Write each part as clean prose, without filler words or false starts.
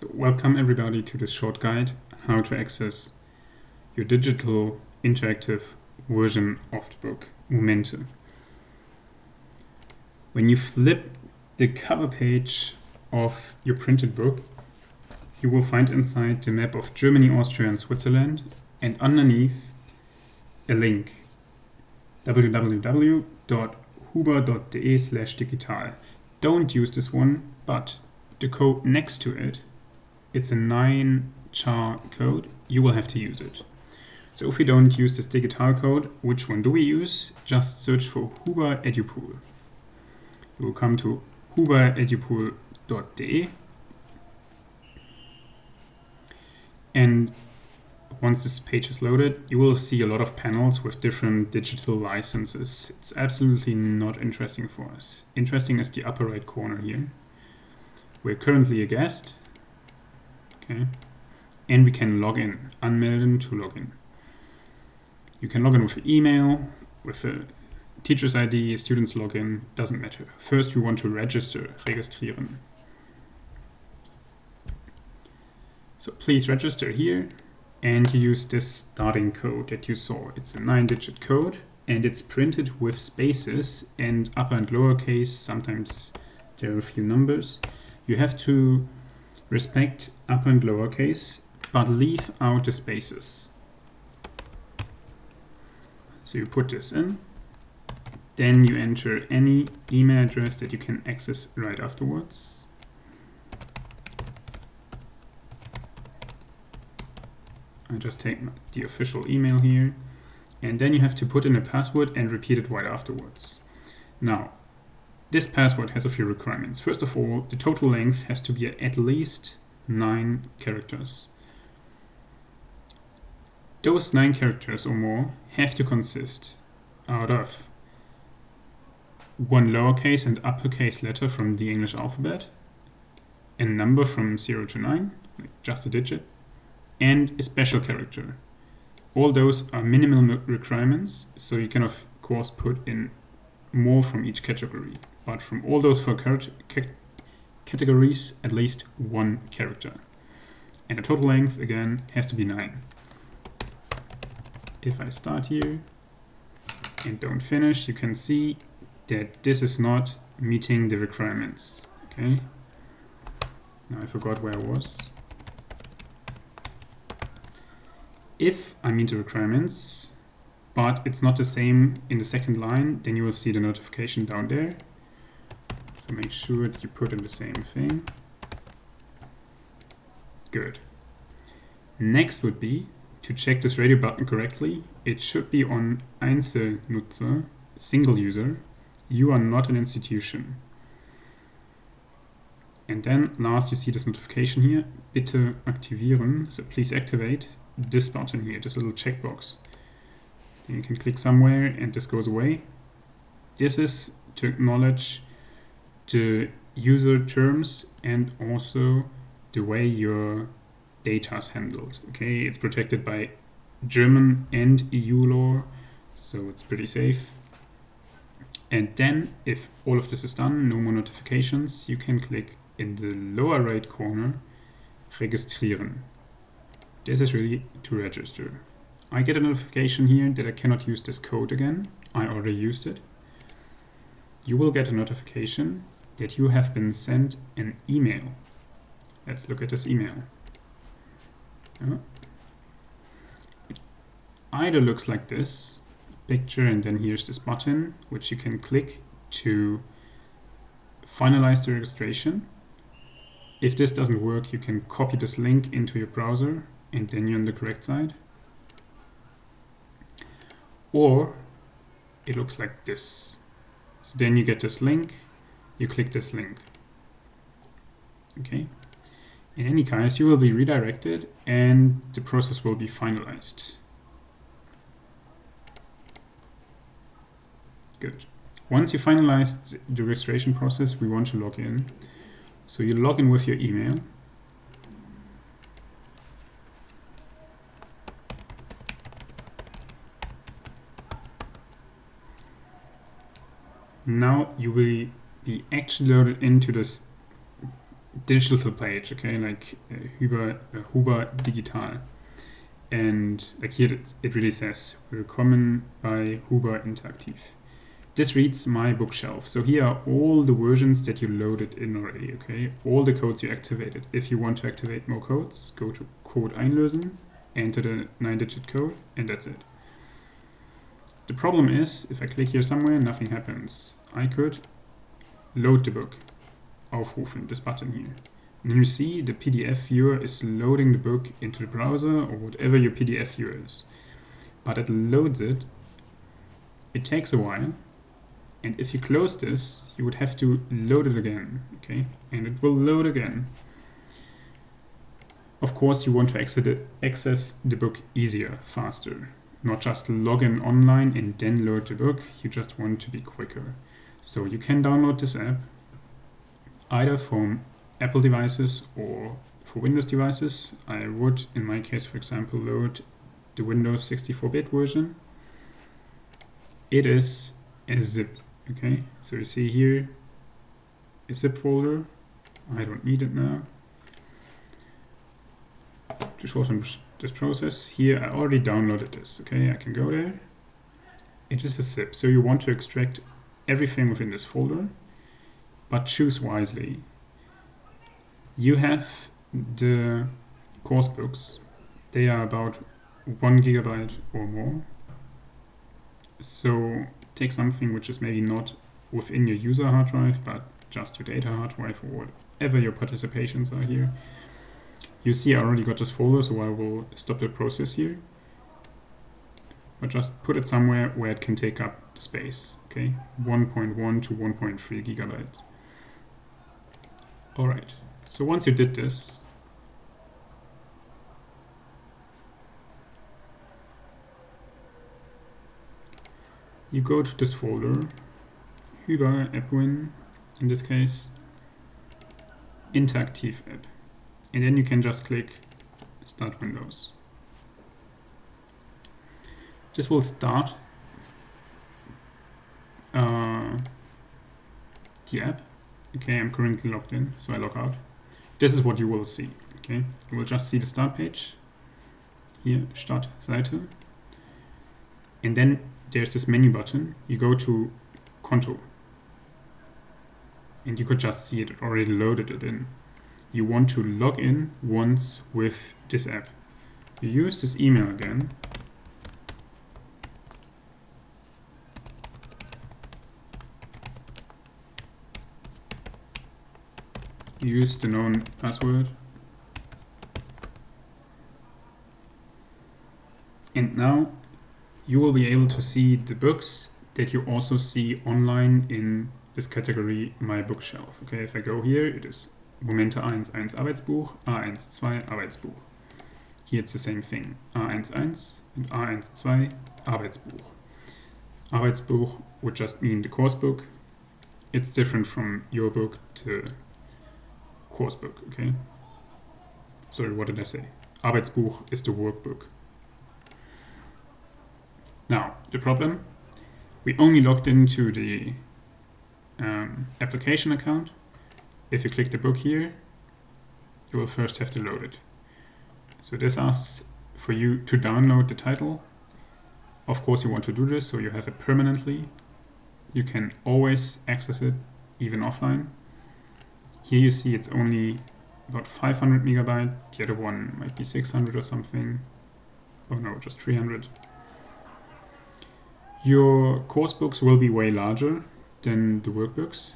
So welcome everybody to this short guide, how to access your digital interactive version of the book, Momente. When you flip the cover page of your printed book, you will find inside the map of Germany, Austria and Switzerland, and underneath a link, www.huber.de/digital. Don't use this one, but the code next to it, it's a 9-char code, you will have to use it. So if we don't use this digital code, which one do we use? Just search for Huber Edupool. You will come to huberedupool.de, and once this page is loaded, you will see a lot of panels with different digital licenses. It's absolutely not interesting for us. Interesting is the upper right corner here. We're currently a guest, okay, and we can log in, anmelden to log in. You can log in with an email, with a teacher's ID, a student's login, doesn't matter. First we want to register, registrieren. So please register here, and you use this starting code that you saw. It's a 9-digit code, and it's printed with spaces and upper and lower case. Sometimes there are a few numbers. You have to respect upper and lower case, but leave out the spaces. So you put this in, then you enter any email address that you can access right afterwards. I just take the official email here, and then you have to put in a password and repeat it right afterwards. Now, this password has a few requirements. First of all, the total length has to be at least 9 characters. Those 9 characters or more have to consist out of one lowercase and uppercase letter from the English alphabet, a number from 0 to 9, like just a digit, and a special character. All those are minimal requirements, so you can of course put in more from each category. But from all those 4 categories, at least 1 character. And the total length, again, has to be 9. If I start here and don't finish, you can see that this is not meeting the requirements. Okay. Now I forgot where I was. If I meet the requirements, but it's not the same in the second line, then you will see the notification down there. So make sure that you put in the same thing. Good. Next would be to check this radio button correctly. It should be on Einzelnutzer, single user. You are not an institution. And then last you see this notification here, bitte aktivieren. So please activate this button here, this little checkbox. And you can click somewhere and this goes away. This is to acknowledge the user terms and also the way your data is handled. Okay, it's protected by German and EU law, so it's pretty safe. And then, if all of this is done, no more notifications, you can click in the lower right corner, registrieren. This is really to register. I get a notification here that I cannot use this code again. I already used it. You will get a notification that you have been sent an email. Let's look at this email. It either looks like this picture, and then here's this button which you can click to finalize the registration. If this doesn't work, you can copy this link into your browser and then you're on the correct side. Or it looks like this. So then you get this link, you click this link. Okay. In any case, you will be redirected and the process will be finalized. Good. Once you finalize the registration process, we want to log in. So you log in with your email. Now you will be actually loaded into this digital page, okay, like Huber Digital. And like here it really says, Willkommen bei Huber Interaktiv. This reads my bookshelf. So here are all the versions that you loaded in already, okay? All the codes you activated. If you want to activate more codes, go to Code einlösen, enter the 9-digit code, and that's it. The problem is, if I click here somewhere, nothing happens. I could load the book, aufrufen, this button here. And you see the PDF viewer is loading the book into the browser or whatever your PDF viewer is. But it loads it. It takes a while. And if you close this, you would have to load it again, okay? And it will load again. Of course, you want to access the book easier, faster. Not just log in online and then load the book. You just want to be quicker. So you can download this app either from Apple devices or for Windows devices. I would, in my case, for example, load the Windows 64-bit version. It is a zip, okay? So you see here a zip folder. I don't need it now. To shorten this process, here I already downloaded this, okay? I can go there. It is a zip, so you want to extract everything within this folder, but choose wisely. You have the course books. They are about 1 GB or more. So take something which is maybe not within your user hard drive, but just your data hard drive or whatever your participations are here. You see I already got this folder, so I will stop the process here. But just put it somewhere where it can take up the space, okay? 1.1 to 1.3 gigabytes. All right. So once you did this, you go to this folder, Huber AppWin, in this case, Interaktiv App. And then you can just click Start Windows. This will start the app. Okay, I'm currently logged in, so I log out. This is what you will see, okay? You will just see the start page. Here, Startseite. And then there's this menu button. You go to Konto. And you could just see it already loaded it in. You want to log in once with this app. You use this email again. Use the known password. And now you will be able to see the books that you also see online in this category My Bookshelf. Okay, if I go here, it is Momente A1.1 Arbeitsbuch, A1.2 Arbeitsbuch. Here it's the same thing, A1.1 and A1.2 Arbeitsbuch. Arbeitsbuch would just mean the course book. It's different from your book to course book, okay? Sorry, what did I say? Arbeitsbuch is the workbook. Now, the problem, we only logged into the application account. If you click the book here, you will first have to load it. So this asks for you to download the title. Of course you want to do this so you have it permanently. You can always access it, even offline. Here you see it's only about 500 megabyte. The other one might be 600 or something. Oh no, just 300. Your course books will be way larger than the workbooks.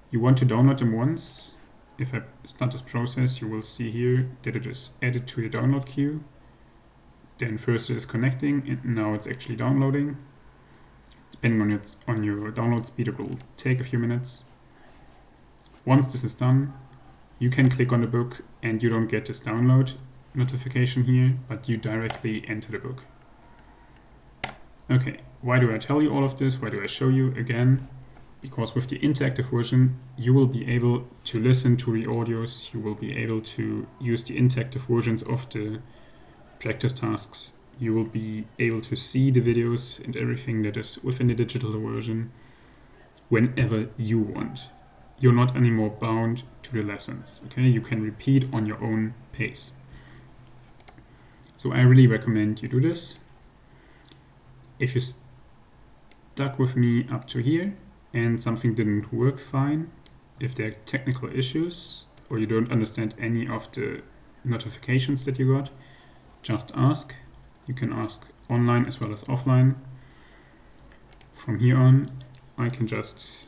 You want to download them once. If I start this process, you will see here that it is added to your download queue. Then first it is connecting, and now it's actually downloading. Depending on your download speed, it will take a few minutes. Once this is done, you can click on the book and you don't get this download notification here, but you directly enter the book. Okay, why do I tell you all of this? Why do I show you again? Because with the interactive version, you will be able to listen to the audios, you will be able to use the interactive versions of the practice tasks, you will be able to see the videos and everything that is within the digital version whenever you want. you're not anymore bound to the lessons. Okay, you can repeat on your own pace. So I really recommend you do this. If you stuck with me up to here and something didn't work fine, if there are technical issues or you don't understand any of the notifications that you got, just ask. You can ask online as well as offline. From here on, I can just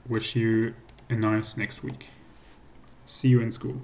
wish you a nice next week. See you in school.